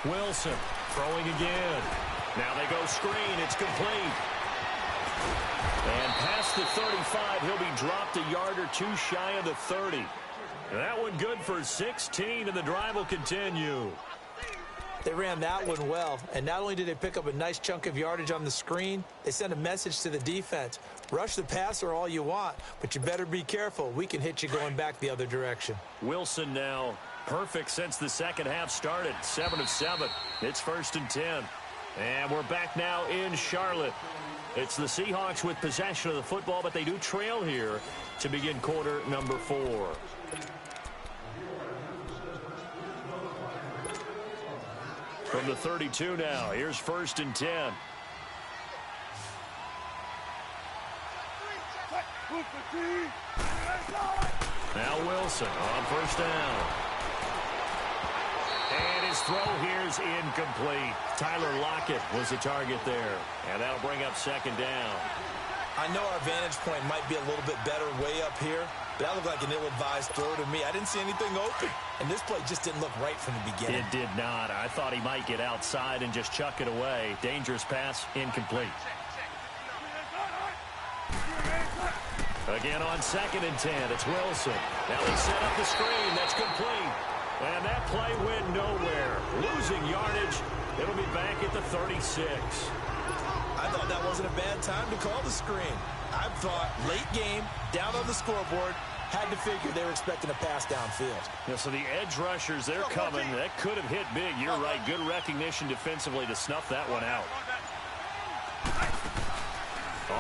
Wilson throwing again. Now they go screen. It's complete. And past the 35, he'll be dropped a yard or two shy of the 30. And that one good for 16, and the drive will continue. They ran that one well, and not only did they pick up a nice chunk of yardage on the screen, they sent a message to the defense. Rush the passer all you want, but you better be careful. We can hit you going back the other direction. Wilson now perfect since the second half started. 7 of 7. It's 1st and 10. And we're back now in Charlotte. It's the Seahawks with possession of the football, but they do trail here to begin quarter number 4. From the 32 now, here's 1st and 10. Now Wilson on 1st down. And his throw here is incomplete. Tyler Lockett was the target there. And that'll bring up 2nd down. I know our vantage point might be a little bit better way up here, but that looked like an ill-advised throw to me. I didn't see anything open, and this play just didn't look right from the beginning. It did not. I thought he might get outside and just chuck it away. Dangerous pass, incomplete. Again on 2nd and 10, it's Wilson. Now they set up the screen. That's complete. And that play went nowhere. Losing yardage. It'll be back at the 36. I thought that wasn't a bad time to call the screen. I thought late game, down on the scoreboard, had to figure they were expecting a pass downfield. Yeah, so the edge rushers, they're coming. That could have hit big. You're right. Good recognition defensively to snuff that one out.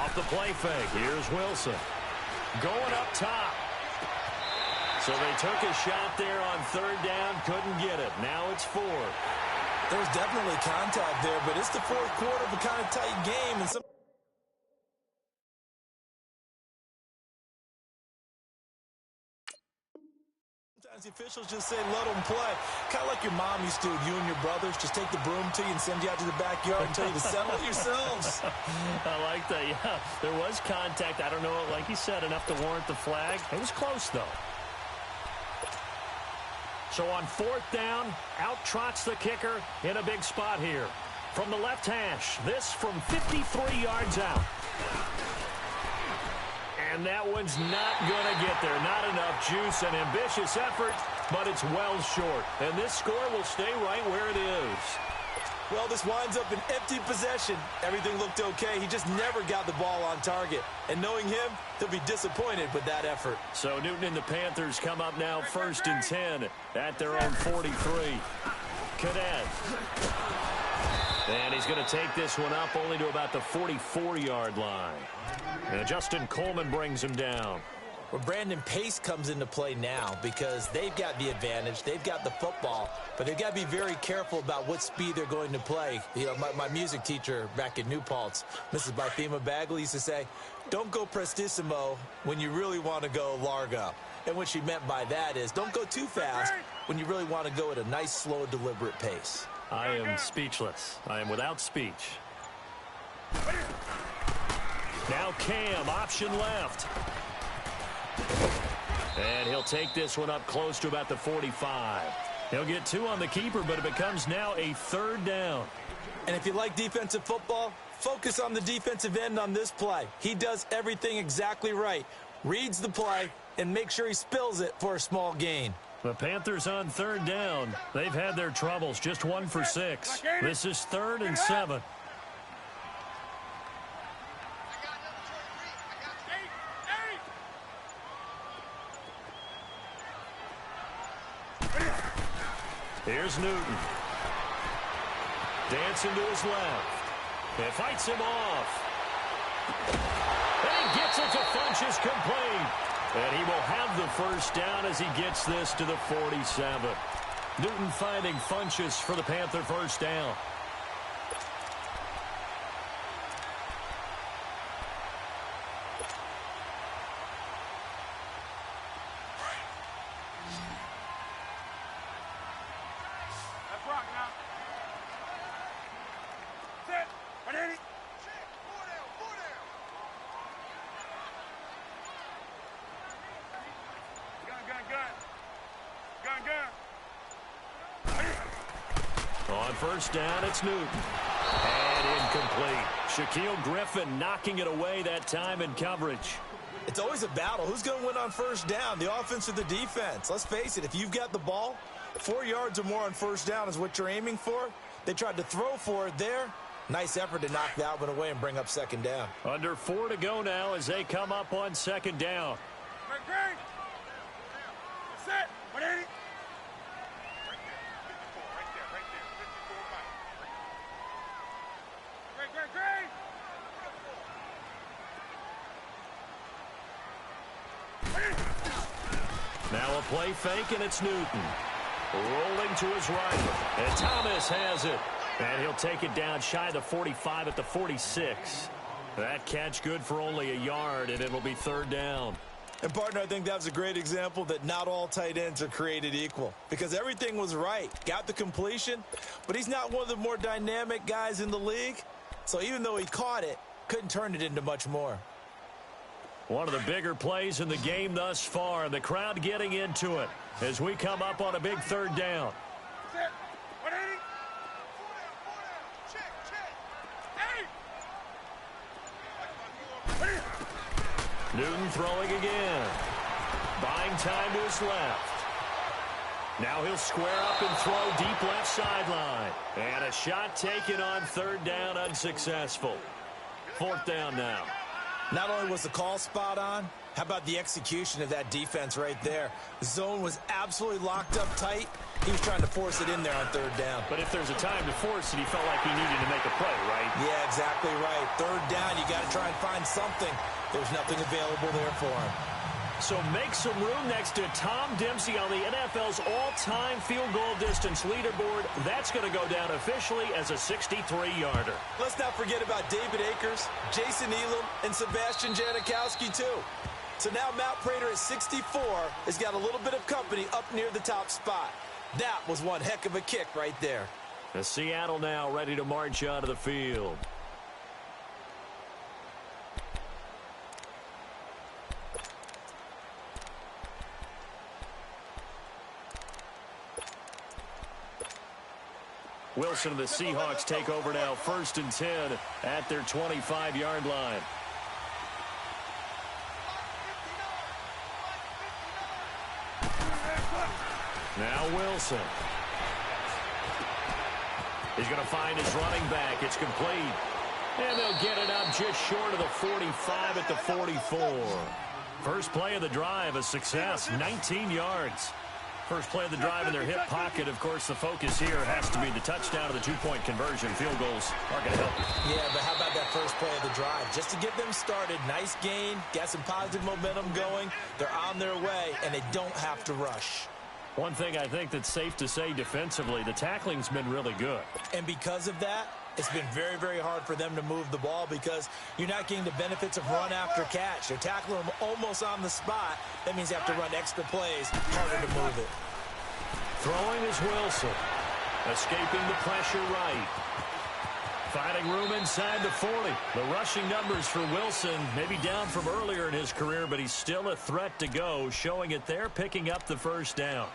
Off the play fake. Here's Wilson. Going up top. So they took a shot there on 3rd down. Couldn't get it. Now it's 4. There's definitely contact there, but it's the 4th quarter of a kind of tight game. And sometimes the officials just say, let them play. Kind of like your mom used to with you and your brothers. Just take the broom to you and send you out to the backyard and tell you to settle it yourselves. I like that. Yeah, there was contact. I don't know, like you said, enough to warrant the flag. It was close, though. So on 4th down, out trots the kicker in a big spot here. From the left hash, this from 53 yards out. And that one's not going to get there. Not enough juice, an ambitious effort, but it's well short. And this score will stay right where it is. Well, this winds up an empty possession. Everything looked okay. He just never got the ball on target. And knowing him, he'll be disappointed with that effort. So Newton and the Panthers come up now 1st and 10 at their own 43. Cadet. And he's going to take this one up only to about the 44-yard line. And Justin Coleman brings him down. Well, Brandon Pace comes into play now because they've got the advantage. They've got the football, but they've got to be very careful about what speed they're going to play. You know, my music teacher back in New Paltz, Mrs. Barthema Bagley, used to say, don't go prestissimo when you really want to go largo. And what she meant by that is don't go too fast when you really want to go at a nice, slow, deliberate pace. I am speechless. I am without speech. Now Cam, option left. And he'll take this one up close to about the 45. He'll get 2 on the keeper, but it becomes now a 3rd down. And if you like defensive football, focus on the defensive end on this play. He does everything exactly right. Reads the play and makes sure he spills it for a small gain. The Panthers on 3rd down. They've had their troubles, just 1 for 6. This is 3rd and 7. Here's Newton. Dancing to his left. And fights him off. And he gets it to Funchess complete. And he will have the 1st down as he gets this to the 47. Newton finding Funchess for the Panther 1st down. On first down, it's Newton. And incomplete. Shaquille Griffin knocking it away that time in coverage. It's always a battle. Who's going to win on first down, the offense or the defense? Let's face it, if you've got the ball, 4 yards or more on first down is what you're aiming for. They tried to throw for it there. Nice effort to knock that one away and bring up second down. Under 4 to go now as they come up on second down. Great. That's it. 180. Now a play fake, and it's Newton. Rolling to his right. And Thomas has it. And he'll take it down shy of the 45 at the 46. That catch good for only a yard, and it'll be third down. And, partner, I think that was a great example that not all tight ends are created equal. Because everything was right. Got the completion, but he's not one of the more dynamic guys in the league. So even though he caught it, couldn't turn it into much more. One of the bigger plays in the game thus far, and the crowd getting into it as we come up on a big third down. Newton throwing again. Buying time to his left. Now he'll square up and throw deep left sideline. And a shot taken on third down, unsuccessful. Fourth down now. Not only was the call spot on, how about the execution of that defense right there? The zone was absolutely locked up tight. He was trying to force it in there on third down. But if there's a time to force it, he felt like he needed to make a play, right? Yeah, exactly right. Third down, you got to try and find something. There's nothing available there for him. So make some room next to Tom Dempsey on the NFL's all-time field goal distance leaderboard. That's going to go down officially as a 63-yarder. Let's not forget about David Akers, Jason Elam, and Sebastian Janikowski, too. So now Matt Prater at 64 has got a little bit of company up near the top spot. That was one heck of a kick right there. The Seattle now ready to march onto the field. Wilson and the Seahawks take over now, 1st and 10 at their 25-yard line. Now Wilson. He's going to find his running back. It's complete. And they'll get it up just short of the 45 at the 44. First play of the drive, a success, 19 yards. First play of the drive in their hip pocket. Of course, the focus here has to be the touchdown of the two-point conversion. Field goals are going to help. Yeah, but how about that first play of the drive? Just to get them started, nice gain, got some positive momentum going. They're on their way, and they don't have to rush. One thing I think that's safe to say defensively, the tackling's been really good. And because of that, it's been very, very hard for them to move the ball because you're not getting the benefits of run after catch. They're tackling them almost on the spot. That means they have to run extra plays, harder to move it. Throwing is Wilson. Escaping the pressure right. Finding room inside the 40. The rushing numbers for Wilson maybe down from earlier in his career, but he's still a threat to go, showing it there, picking up the first down.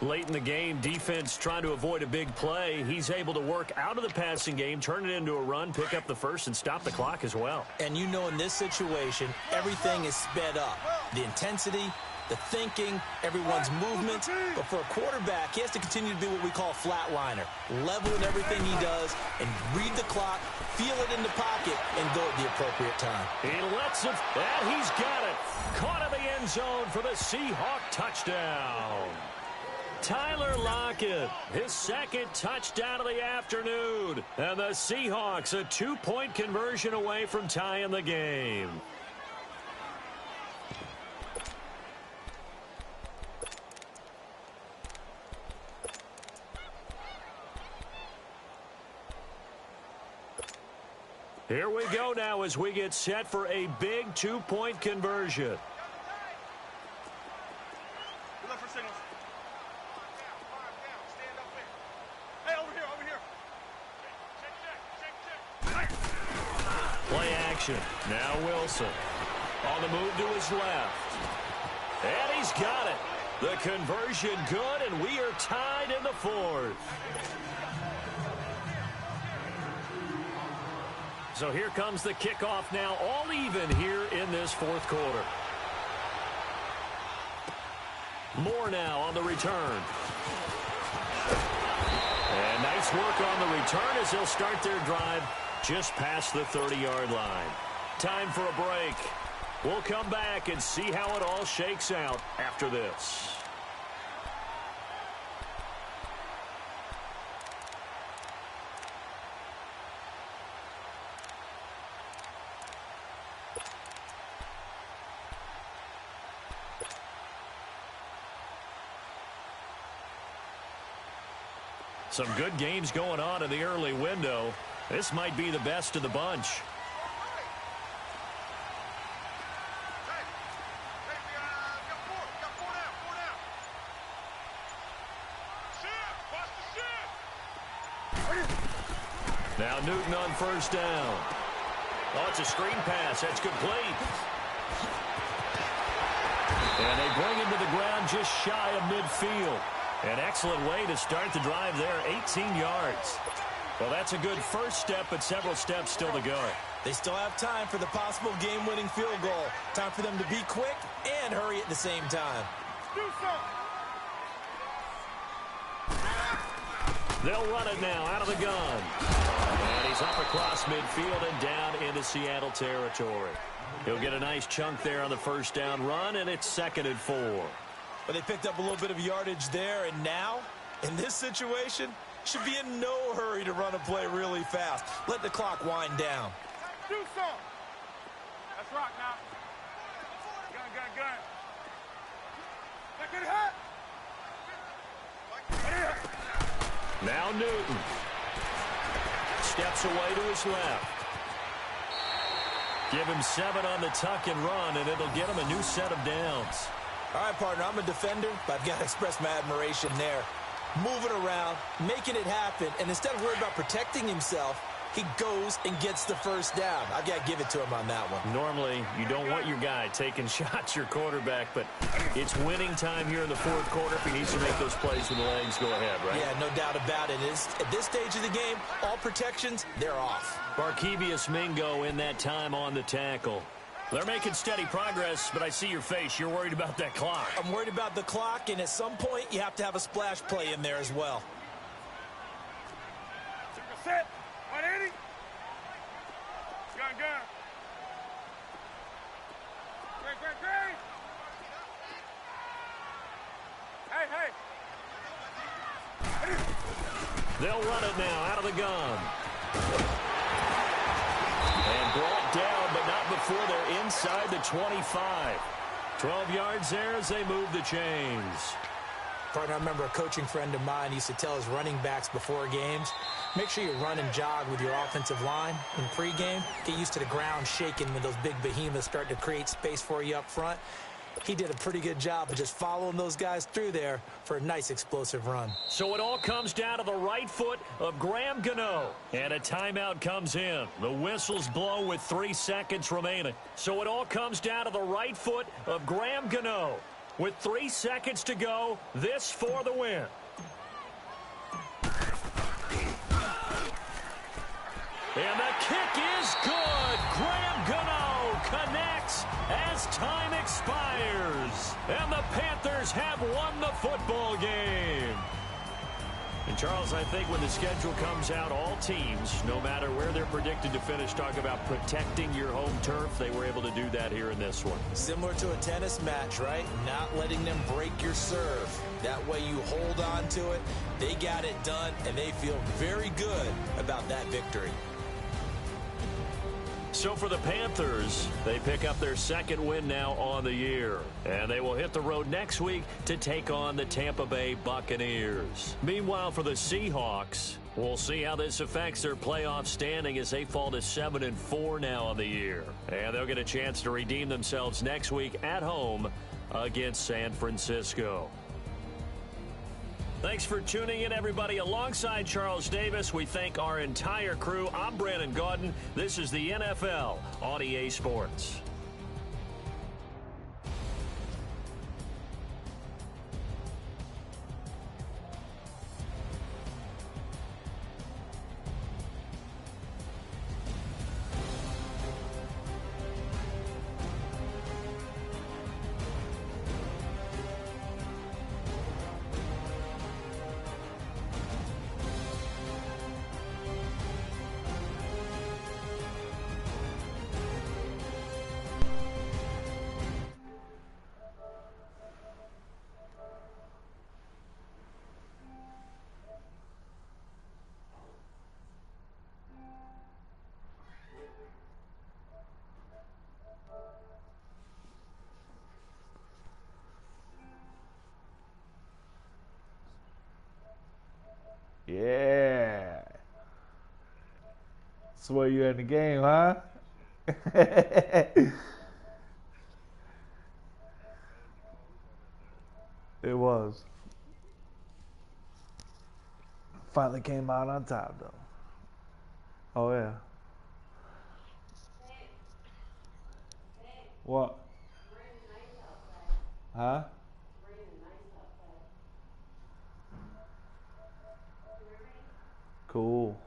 Late in the game, defense trying to avoid a big play. He's able to work out of the passing game, turn it into a run, pick up the first, and stop the clock as well. And you know in this situation, everything is sped up. The intensity, the thinking, everyone's movement. But for a quarterback, he has to continue to be what we call a flatliner. Level in everything he does and read the clock, feel it in the pocket, and go at the appropriate time. He lets it, and he's got it. Caught in the end zone for the Seahawk touchdown. Tyler Lockett, his second touchdown of the afternoon. And the Seahawks a two-point conversion away from tying the game. Here we go now as we get set for a big two-point conversion. Play action. Now Wilson. On the move to his left. And he's got it. The conversion good, and we are tied in the fourth. So here comes the kickoff now, all even here in this fourth quarter. Moore now on the return. And nice work on the return as they'll start their drive just past the 30-yard line. Time for a break. We'll come back and see how it all shakes out after this. Some good games going on in the early window. This might be the best of the bunch. Now Newton on first down. Oh, it's a screen pass. That's complete. And they bring him to the ground just shy of midfield. An excellent way to start the drive there, 18 yards. Well, that's a good first step, but several steps still to go. They still have time for the possible game-winning field goal. Time for them to be quick and hurry at the same time. They'll run it now out of the gun. And he's up across midfield and down into Seattle territory. He'll get a nice chunk there on the first down run, and it's 2nd and 4. But they picked up a little bit of yardage there, and now, in this situation, should be in no hurry to run a play really fast. Let the clock wind down. Do something. Let's rock now. Gun. Look at it. Now Newton. Steps away to his left. Give him 7 on the tuck and run, and it'll get him a new set of downs. All right, partner, I'm a defender, but I've got to express my admiration there. Moving around, making it happen, and instead of worrying about protecting himself, he goes and gets the first down. I've got to give it to him on that one. Normally, you don't want your guy taking shots, your quarterback, but it's winning time here in the fourth quarter. If he needs to make those plays with the legs, go ahead, right? Yeah, no doubt about it. At this stage of the game, all protections, they're off. Barkevius Mingo in that time on the tackle. They're making steady progress, but I see your face. You're worried about that clock. I'm worried about the clock, and at some point, you have to have a splash play in there as well. Set. 180. Gun. Great. Hey. They'll run it now out of the gun. And brought down, but not before they're inside the 25. 12 yards there as they move the chains. Partner, I remember a coaching friend of mine used to tell his running backs before games, make sure you run and jog with your offensive line in pregame. Get used to the ground shaking when those big behemoths start to create space for you up front. He did a pretty good job of just following those guys through there for a nice explosive run. So it all comes down to the right foot of Graham Gano. And a timeout comes in. The whistles blow with 3 seconds remaining. So it all comes down to the right foot of Graham Gano. With 3 seconds to go, this for the win. And the kick is good. Graham Gano connects as time expires. And the Panthers have won the football game. And, Charles, I think when the schedule comes out, all teams, no matter where they're predicted to finish, talk about protecting your home turf. They were able to do that here in this one. Similar to a tennis match, right? Not letting them break your serve. That way you hold on to it. They got it done, and they feel very good about that victory. So for the Panthers, they pick up their 2nd win now on the year. And they will hit the road next week to take on the Tampa Bay Buccaneers. Meanwhile, for the Seahawks, we'll see how this affects their playoff standing as they fall to 7-4 now on the year. And they'll get a chance to redeem themselves next week at home against San Francisco. Thanks for tuning in, everybody. Alongside Charles Davis, we thank our entire crew. I'm Brandon Gaudin. This is the NFL on EA Sports. Yeah. Swear you in the game, huh? It was. Finally came out on top, though. Oh, yeah. What? Huh? Cool.